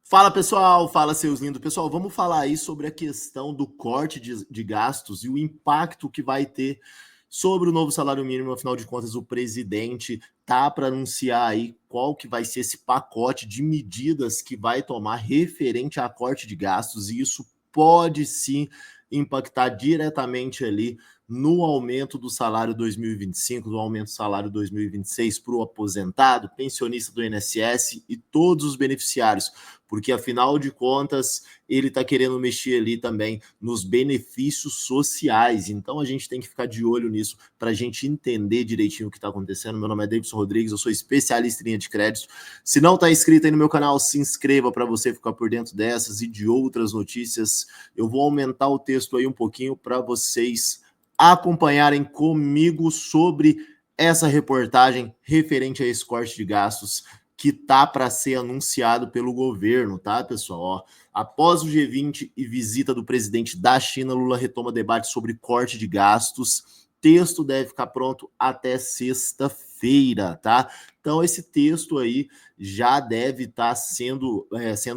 Fala pessoal, fala seus lindos. Pessoal, vamos falar aí sobre a questão do corte de gastos e o impacto que vai ter sobre o novo salário mínimo. Afinal de contas, o presidente tá para anunciar aí qual que vai ser esse pacote de medidas que vai tomar referente a corte de gastos, e isso pode sim impactar diretamente ali no aumento do salário 2025, no aumento do salário 2026 para o aposentado, pensionista do INSS e todos os beneficiários, porque afinal de contas ele está querendo mexer ali também nos benefícios sociais. Então a gente tem que ficar de olho nisso para a gente entender direitinho o que está acontecendo. Meu nome é Davidson Rodrigues, eu sou especialista em linha de crédito. Se não está inscrito aí no meu canal, se inscreva para você ficar por dentro dessas e de outras notícias. Eu vou aumentar o texto aí um pouquinho para vocês acompanharem comigo sobre essa reportagem referente a esse corte de gastos que tá para ser anunciado pelo governo, tá, pessoal? Ó, após o G20 e visita do presidente da China, Lula retoma debate sobre corte de gastos. Texto deve ficar pronto até sexta-feira, tá? Então esse texto aí já deve estar sendo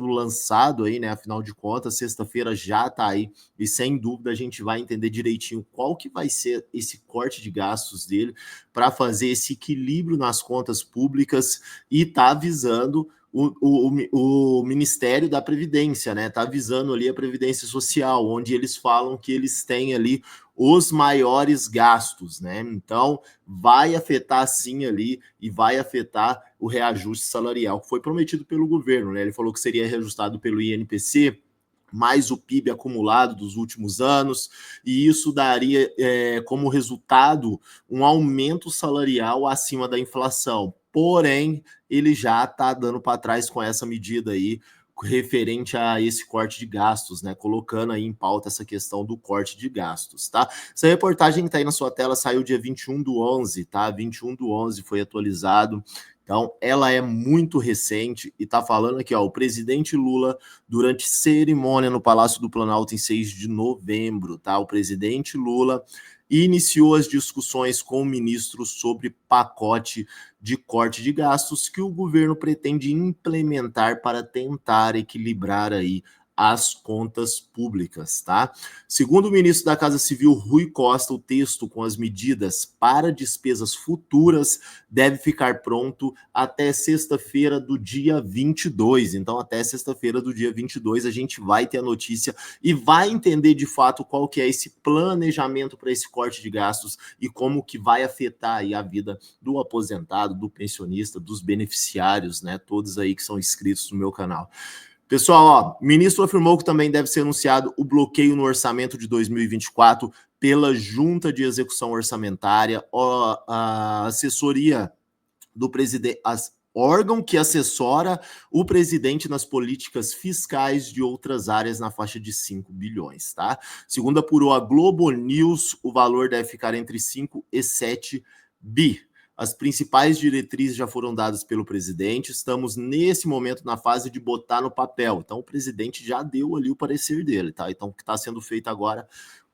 lançado aí, né? Afinal de contas, sexta-feira já está aí e sem dúvida a gente vai entender direitinho qual que vai ser esse corte de gastos dele para fazer esse equilíbrio nas contas públicas e tá avisando o Ministério da Previdência, né? Tá avisando ali a Previdência Social, onde eles falam que eles têm ali os maiores gastos, né? Então vai afetar sim ali e vai afetar o reajuste salarial que foi prometido pelo governo, né? Ele falou que seria reajustado pelo INPC, mais o PIB acumulado dos últimos anos, e isso daria como resultado um aumento salarial acima da inflação. Porém, ele já está dando para trás com essa medida aí, referente a esse corte de gastos, né? Colocando aí em pauta essa questão do corte de gastos, tá? Essa reportagem que está aí na sua tela saiu dia 21/11, tá? 21/11 foi atualizado. Então, ela é muito recente e está falando aqui, ó, o presidente Lula, durante cerimônia no Palácio do Planalto em 6 de novembro, tá? O presidente Lula iniciou as discussões com o ministro sobre pacote de corte de gastos que o governo pretende implementar para tentar equilibrar aí as contas públicas, tá? Segundo o ministro da Casa Civil, Rui Costa, o texto com as medidas para despesas futuras deve ficar pronto até sexta-feira do dia 22. Então, até sexta-feira do dia 22, a gente vai ter a notícia e vai entender de fato qual que é esse planejamento para esse corte de gastos e como que vai afetar aí a vida do aposentado, do pensionista, dos beneficiários, né? Todos aí que são inscritos no meu canal. Pessoal, ó, o ministro afirmou que também deve ser anunciado o bloqueio no orçamento de 2024 pela Junta de Execução Orçamentária, ó, a assessoria do presidente, órgão que assessora o presidente nas políticas fiscais de outras áreas na faixa de 5 bilhões, tá? Segundo apurou a Globo News, o valor deve ficar entre 5 e 7 bi. As principais diretrizes já foram dadas pelo presidente, estamos nesse momento na fase de botar no papel. Então o presidente já deu ali o parecer dele, tá? Então o que está sendo feito agora,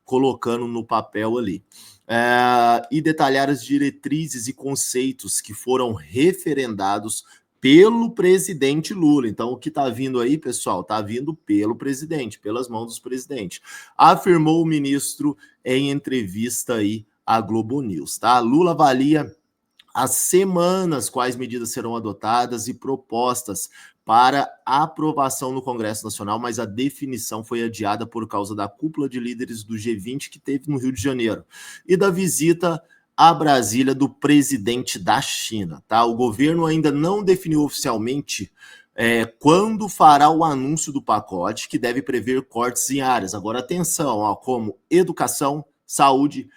colocando no papel ali. E detalhar as diretrizes e conceitos que foram referendados pelo presidente Lula. Então, o que está vindo aí, pessoal, está vindo pelo presidente, pelas mãos do presidente. Afirmou o ministro em entrevista aí à Globo News, tá? Lula avalia as semanas quais medidas serão adotadas e propostas para aprovação no Congresso Nacional, mas a definição foi adiada por causa da cúpula de líderes do G20 que teve no Rio de Janeiro e da visita a Brasília do presidente da China, tá? O governo ainda não definiu oficialmente quando fará o anúncio do pacote, que deve prever cortes em áreas. Agora, atenção, ó, como educação, saúde,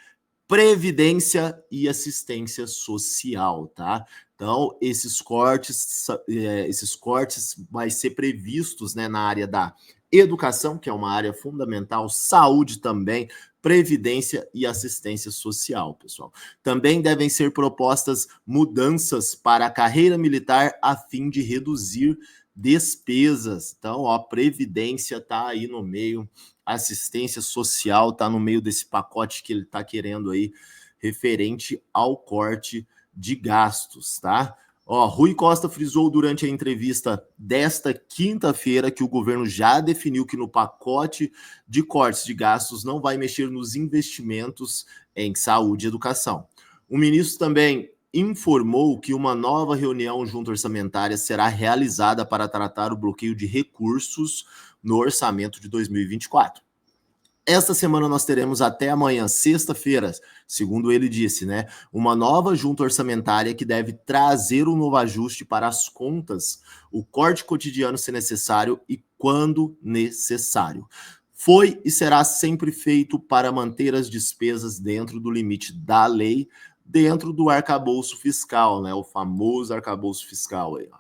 previdência e assistência social, tá? Então, esses cortes vai ser previstos, né, na área da educação, que é uma área fundamental, saúde também, previdência e assistência social, pessoal. Também devem ser propostas mudanças para a carreira militar a fim de reduzir despesas. Então, ó, a previdência está aí no meio, assistência social está no meio desse pacote que ele está querendo aí, referente ao corte de gastos, tá? Ó, Rui Costa frisou durante a entrevista desta quinta-feira que o governo já definiu que no pacote de cortes de gastos não vai mexer nos investimentos em saúde e educação. O ministro também informou que uma nova reunião junto orçamentária será realizada para tratar o bloqueio de recursos no orçamento de 2024. Esta semana nós teremos até amanhã, sexta-feira, segundo ele disse, né, uma nova junta orçamentária que deve trazer um novo ajuste para as contas, o corte cotidiano se necessário e quando necessário. Foi e será sempre feito para manter as despesas dentro do limite da lei, dentro do arcabouço fiscal, né, o famoso arcabouço fiscal aí, ó.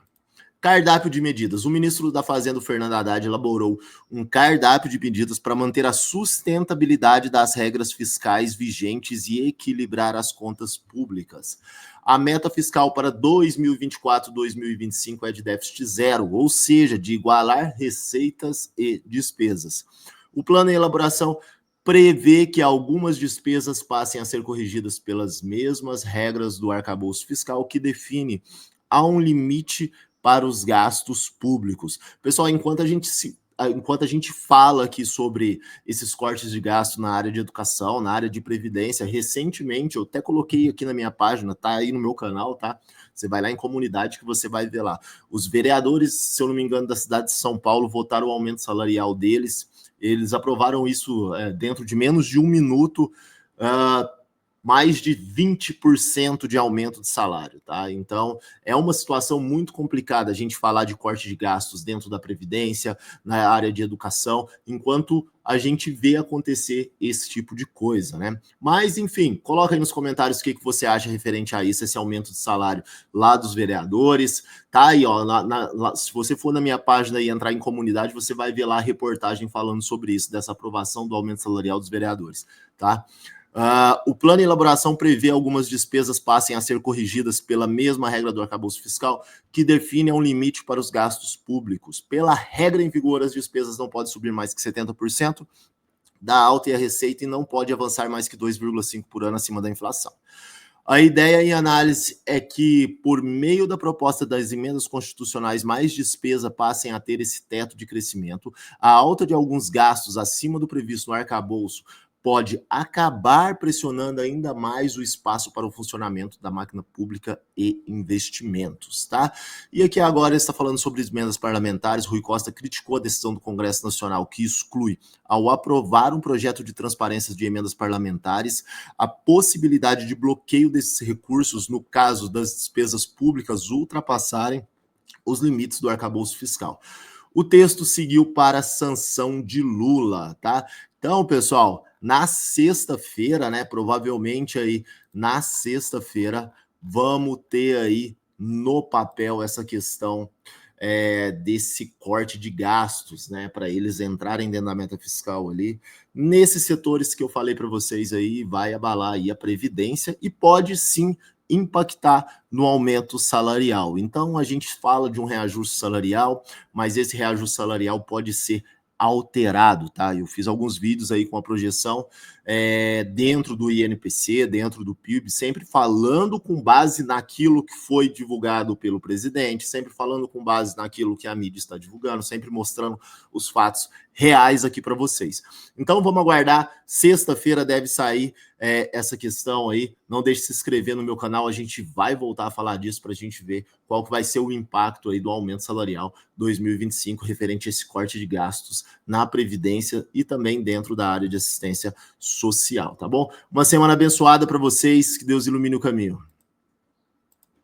Cardápio de medidas. O ministro da Fazenda, Fernando Haddad, elaborou um cardápio de medidas para manter a sustentabilidade das regras fiscais vigentes e equilibrar as contas públicas. A meta fiscal para 2024-2025 é de déficit zero, ou seja, de igualar receitas e despesas. O plano em elaboração prevê que algumas despesas passem a ser corrigidas pelas mesmas regras do arcabouço fiscal, que define há um limite para os gastos públicos. Pessoal, enquanto a gente fala aqui sobre esses cortes de gasto na área de educação, na área de previdência, recentemente eu até coloquei aqui na minha página, tá aí no meu canal, tá? Você vai lá em comunidade que você vai ver lá. Os vereadores, se eu não me engano, da cidade de São Paulo votaram o aumento salarial deles. Eles aprovaram isso dentro de menos de um minuto. Mais de 20% de aumento de salário, tá? Então, é uma situação muito complicada a gente falar de corte de gastos dentro da Previdência, na área de educação, enquanto a gente vê acontecer esse tipo de coisa, né? Mas, enfim, coloca aí nos comentários o que você acha referente a isso, esse aumento de salário lá dos vereadores, tá aí, ó, se você for na minha página e entrar em comunidade, você vai ver lá a reportagem falando sobre isso, dessa aprovação do aumento salarial dos vereadores, tá? O plano de elaboração prevê algumas despesas passem a ser corrigidas pela mesma regra do arcabouço fiscal, que define um limite para os gastos públicos. Pela regra em vigor, as despesas não podem subir mais que 70% da alta e a receita e não pode avançar mais que 2,5% por ano acima da inflação. A ideia em análise é que, por meio da proposta das emendas constitucionais, mais despesa passem a ter esse teto de crescimento. A alta de alguns gastos acima do previsto no arcabouço pode acabar pressionando ainda mais o espaço para o funcionamento da máquina pública e investimentos, tá? E aqui agora está falando sobre emendas parlamentares. Rui Costa criticou a decisão do Congresso Nacional que exclui, ao aprovar um projeto de transparência de emendas parlamentares, a possibilidade de bloqueio desses recursos no caso das despesas públicas ultrapassarem os limites do arcabouço fiscal. O texto seguiu para a sanção de Lula, tá? Então, pessoal, na sexta-feira, né, provavelmente aí na sexta-feira, vamos ter aí no papel essa questão desse corte de gastos, né, para eles entrarem dentro da meta fiscal ali. Nesses setores que eu falei para vocês aí, vai abalar aí a Previdência e pode sim impactar no aumento salarial. Então, a gente fala de um reajuste salarial, mas esse reajuste salarial pode ser alterado, tá? Eu fiz alguns vídeos aí com a projeção dentro do INPC, dentro do PIB, sempre falando com base naquilo que foi divulgado pelo presidente, sempre falando com base naquilo que a mídia está divulgando, sempre mostrando os fatos reais aqui para vocês. Então vamos aguardar, sexta-feira deve sair essa questão aí. Não deixe de se inscrever no meu canal, a gente vai voltar a falar disso para a gente ver qual que vai ser o impacto aí do aumento salarial 2025 referente a esse corte de gastos na Previdência e também dentro da área de assistência social, tá bom? Uma semana abençoada para vocês, que Deus ilumine o caminho.